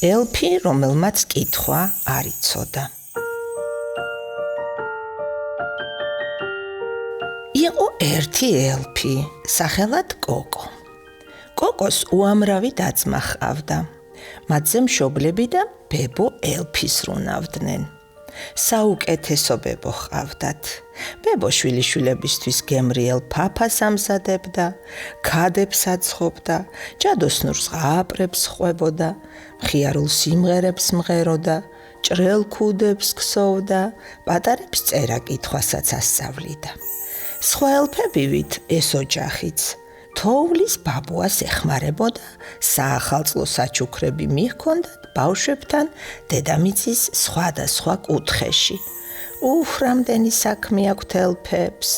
ელფი, რომელმაც კითხვა არ იცოდა. იყო ერთი ელფი, სახელად კოკო. კოკოს უამრავი და-ძმა ჰყავდა. მათზე მშობლები და ბებო ელფის ბრუნავდნენ. საუკეთესო ბებო ჰყავდათ. ბებო შვილიშვილებისთვის გემრიელ ფაფას ამზადებდა, ქადებს აცხობდა, ჯადოსნურ ზღაპრებს ხვებოდა, მხიარულ სიმღერებს მღეროდა, ჭრელ ქუდებს ქსოვდა, პატარებს წერა-კითხვასაც ასწავლიდა. სხვა ელფებივით ეს ოჯახიც თოვლის ბაბუას ეხმარებოდა, საახალწლო საჩუქრები მიჰქონდათ ბავშვებთან დედამიწის სხვადასხვა კუთხეში. რამდენი საქმე აქვთ ელფებს.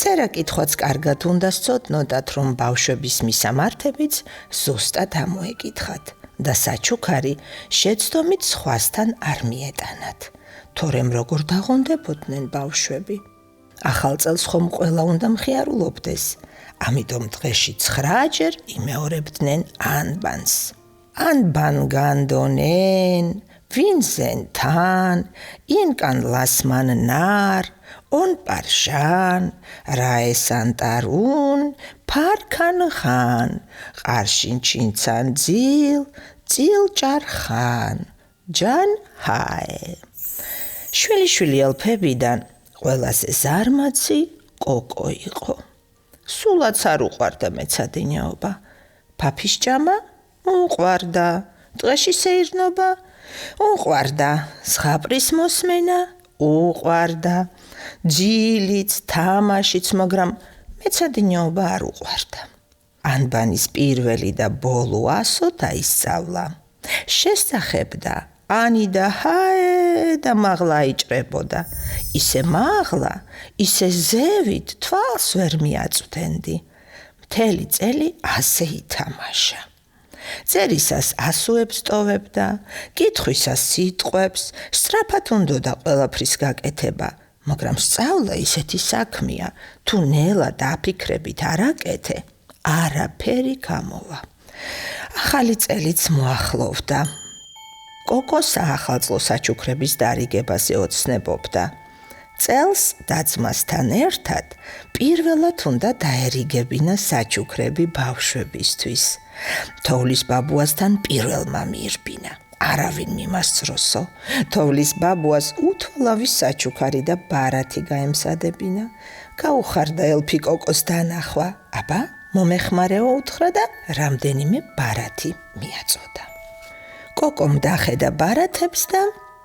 წერა-კითხვაც კარგად უნდა სცოდნოდათ, რომ ბავშვების მისამართებიც ზუსტად ამოეკითხათ და საჩუქარი შეცდომით სხვასთან არ მიეტანათ. თორემ როგორ დაღონდებოდნენ ბავშვები. ახალ წელს ხომ ყველა უნდა მხიარულობდეს, ამიტომ დღეში 9-ჯერ იმეორებდნენ ანბანს. ანბან განდონენ, ვინზენ თან, ინკან ლასმან ნარ, on პარშან, რაესან ტარუნ, ფარქან ხან, ყარშინ ჩინცან ძილ, ძილ ჭარხან, ჯან ჰაე. შვილი ელფებიდან ყველაზე ზარმაცი კოკო იყო. სულაც არ უყვარდა მეცადინეობა. ფაფის ჭამა უყვარდა, დღეში სეირნობა უყვარდა, ზღაპრის მოსმენა უყვარდა, ჯილიც, თამაშიც, მაგრამ მეცადინეობა არ უყვარდა. ანბანის პირველი და ბოლო ასო დაისწავლა. შესწახებდა ანი და ჰაე და მაღლა იჭრებოდა. ისე მაღლა, ისე ზევით თვალს ვერ მიაწვდენდი. მთელი წელი ასე ითამაშა. წერისას ასოებს ტოვებდა, კითხვისას სიტყვებს, სწრაფად უნდოდა ყველაფრის გაკეთება, მაგრამ სწავლა ისეთი საქმეა, თუ ნელა დაფიქრებით არ აკეთე, არაფერი გამოვა. ახალი წელიც მოახლოვდა. კოკო საახალწლო საჩუქრების დარიგებაზე ოცნებობდა. წელს და-ძმასთან ერთად პირველად უნდა დაერიგებინა საჩუქრები ბავშვებისთვის. თოვლის ბაბუასთან პირველმა მიირბინა. არავინ მიმასწროსო. თოვლის ბაბუას უთვალავის საჩუქარი და ბარათი გაემსადებინა. გაუხარდა ელფი კოკოს დანახვა. აბა, მომეხმარეო უთხრა და რამდენიმე ბარათი მიაწოდა. კოკომ დახედა ბარათებს და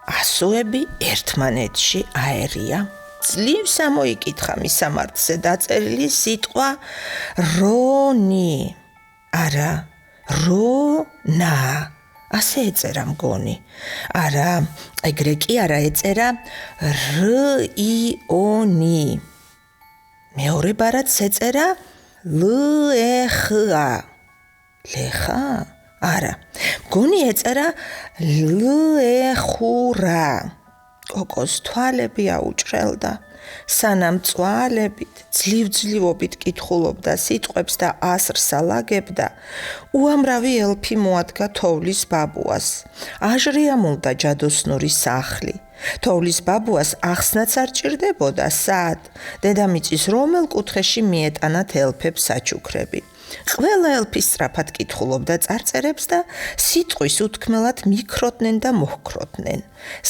ასოები ერთმანეთში აერია. ძლივს ამოიკითხა მისამართზე დაწერილი სიტყვა რონი. არა, რონა. ასე ეწერა მგონი. არა, ეგრე კი არა ეწერა რ-ი-ო-ნი. მეორე ბარათს ეწერა ლ-ე-ხ-ა. ლეხა? არა, მგონი ეწერა ლ-ე-ხურა. კოკოს თვალები აუჭრელდა. სანამ წვალებით, ძლივ-ძლივობით კითხულობდა სიტყვებს და ასრს ალაგებდა, უამრავი ელფი მოადგა თოვლის ბაბუას. აჟრიამულდა ჯადოსნური სახლი. თოვლის ბაბუას ახსნაც არ ჭირდებოდა, სად? დედამიწის რომელ კუთხეში მიეტანათ ელფებს საჩუქრები. ყველა ელფი სწრაფად კითხულობდა წარწერებს და სიტყვის უთქმელად მიქროდნენ და მოჰქროდნენ.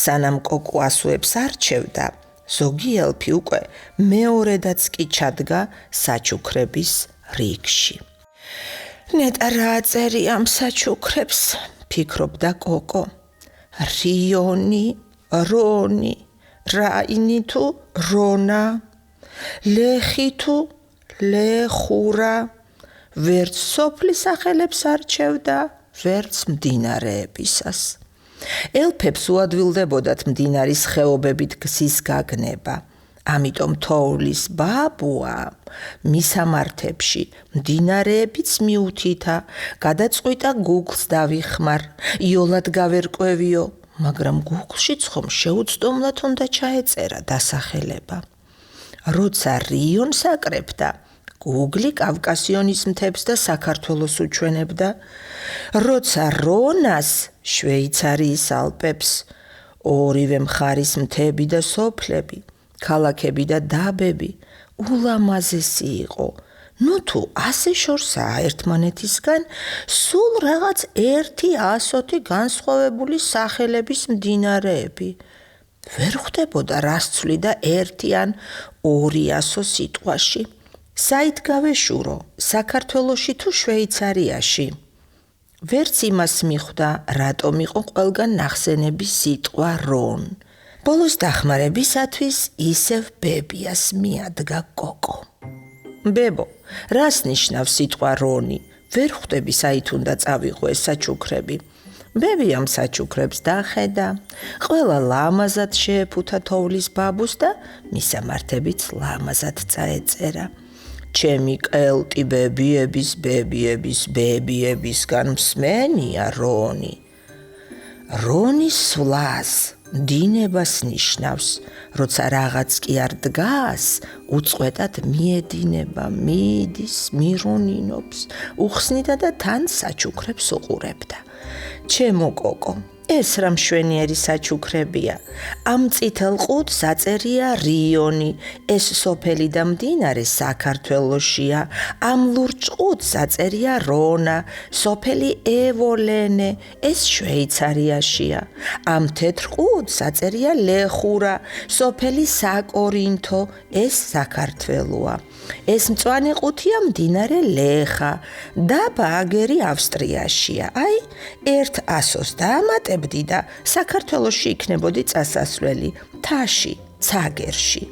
სანამ კოკო ასოებს არჩევდა, ზოგი ელფი უკვე მეორედაც კი ჩადგა საჩუქრების რიგში. ნეტა რა აწერია ამ საჩუქრებს, ფიქრობდა კოკო. რიონი, რონი, რაინი თუ რონა, ლეხი თუ ლეხურა. ვერც სოფლის სახელებს არჩევდა, ვერც მდინარეებისას. ელფებს უადვილდებოდათ მდინარის ხეობებით გზის გაგნება. ამიტომ თოვლის ბაბუა მისამართებში მდინარეებიც მიუთითა, გადაწყვიტა გუგლს დავიხმარ, იოლად გავერკვევიო, მაგრამ გუგლშიც ხომ შეუცდომლად უნდა ჩაეწერა დასახელება. როცა რიონს აკრებდა, გუგლი კავკასიონის მთებს და საქართველოს უჩვენებდა, როცა რონას, შვეიცარიის ალპებს, ორივე მხარის მთები და სოფლები, ქალაქები და დაბები ულამაზესი იყო. ნუ თუ ასე შორსაა ერთმანეთისგან, სულ რაღაც 100 განსხვავებული სახელების მდინარეები. ვერ ხვდებოდა რას ცვლიდა 1 ან 200 სიტყვაში. საით გავეშურო, საქართველოში თუ შვეიცარიაში? ვერც იმას მიხვდა, რატომ იყო ყველგან ნახსენების სიტყვა რონ. ბოლოს დახმარებისათვის ისევ ბებიას მიადგა კოკო. ბებო, რას ნიშნავს სიტყვა რონი? ვერ ხვდები საით უნდა წავიღო ეს საჩუქრები. ბებიამ საჩუქრებს დახედა, ყველა ლამაზად შეეფუთა თოვლის ბაბუს და მისამართებიც ლამაზად წაეწერა. ჩემი ყელტი ბებიებისგან მსმენია რონი. რონი სვლას, დინებას ნიშნავს, როცა რაღაც კი არ დგას, უწყვეტად მიედინება, მიდის, მირონინობს, უხსნიდა და თან საჩუქრებს უყურებდა. ჩემო კოკო, ეს რა მშვენიერი საჩუქრებია. ამ წითელ ყუთს აწერია რიონი, ეს სოფელი და მდინარე საქართველოშია. ამ ლურჯ ყუთს აწერია რონა, სოფელი ევოლენე, ეს შვეიცარიაშია. ამ თეთრ ყუთს აწერია ლეხურა, სოფელი საკორინთო, ეს საქართველოა. ეს მწვანე ყუთია მდინარე ლეხა, დაბა აგერი ავსტრიაშია. აი, 100-ს დაამატებდი და საქართველოში იქნებოდი წასასვლელი, თაში, ცაგერში.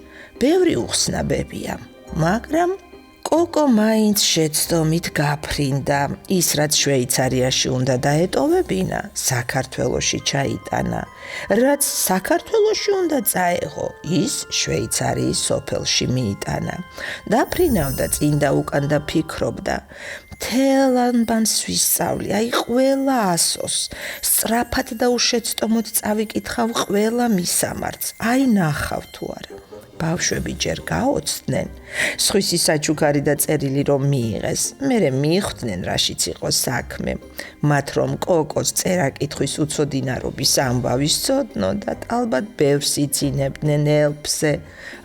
ბევრი უხსნა ბებიამ, მაგრამ კოკო მაინც შეცდომით გაფრინდა. ის რაც შვეიცარიაში უნდა დაეტოვებინა, საქართველოში ჩაიტანა. რაც საქართველოში უნდა წაეღო, ის შვეიცარიის სოფელში მიიტანა. დაფრინავდა წინ და უკან და ფიქრობდა, მთელანბანს ვისწავლი, აი ყველა 100-ს, სწრაფად და უშეცდომოდ წავიკითხავ ყველა მისამართს, აი ნახავ თუ არა. ბავშვები ჯერ გაოცდნენ, სხვისი საჩუქარი და წერილი რომ მიიღეს, მერე მიხვდნენ რაშიც იყო საქმე. მათ რომ კოკოს წერა-კითხვის უცოდინარობის ამბავი სცოდნოდათ, ალბათ ბევრს იცინებდნენ ელფზე,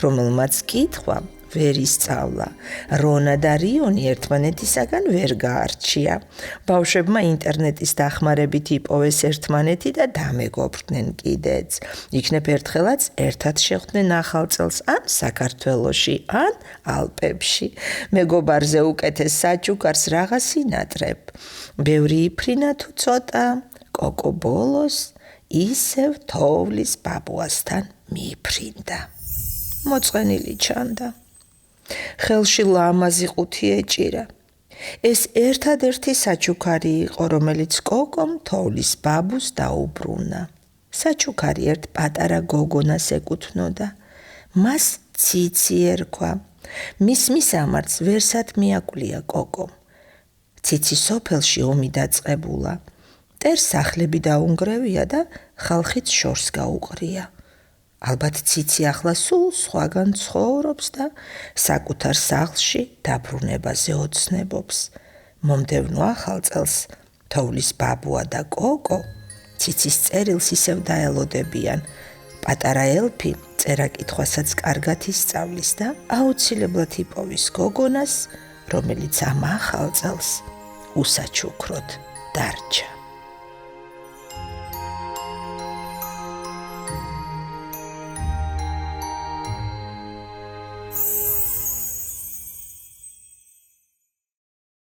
რომელმაც კითხვა ვერ ისწავლა. რონა და რიონი ერთმანეთისაგან ვერ გაარჩია. ბავშვებმა ინტერნეტის დახმარებით იპოვეს ერთმანეთი და დამეგობრდნენ კიდეც. იქნებ ერთხელაც ერთად შეხვდნენ ახალ წელს ან საქართველოში, ან ალპებში. მეგობარზე უკეთეს საჩუქარს რაღაც ინატრებ. ბევრი იფრინა თუ ცოტა, კოკო ბოლოს ისევ თოვლის ბაბუასთან მიიფრინდა. მოწყენილი ჩანდა. ხელში ლამაზი ყუთი ეჭირა. ეს ერთადერთი საჩუქარი იყო, რომელიც კოკომ თოვლის ბაბუს დაუბრუნა. საჩუქარი ერთ პატარა გოგონას ეკუთვნოდა. მას ციცი ერქვა. მის მისამართს ვერსად მიაკვლია კოკო. ციცი სოფელში ომი დაწყებულა. მტერს სახლები დაუნგრევია და ხალხიც შორს გაუყრია. ალბათ ციცი ახლა სულ სხვაგან ცხოვრობს და საკუთარ სახლში დაბრუნებაზე ოცნებობს. მომდევნო ახალ წელს თოვლის ბაბუა და კოკო ციცის წერილს ისევ დაელოდებიან. პატარა ელფი წერა-კითხვასაც კარგად ისწავლის და აუცილებლად იპოვის გოგონას, რომელიც ამ ახალ წელს უსაჩუქროდ დარჩა.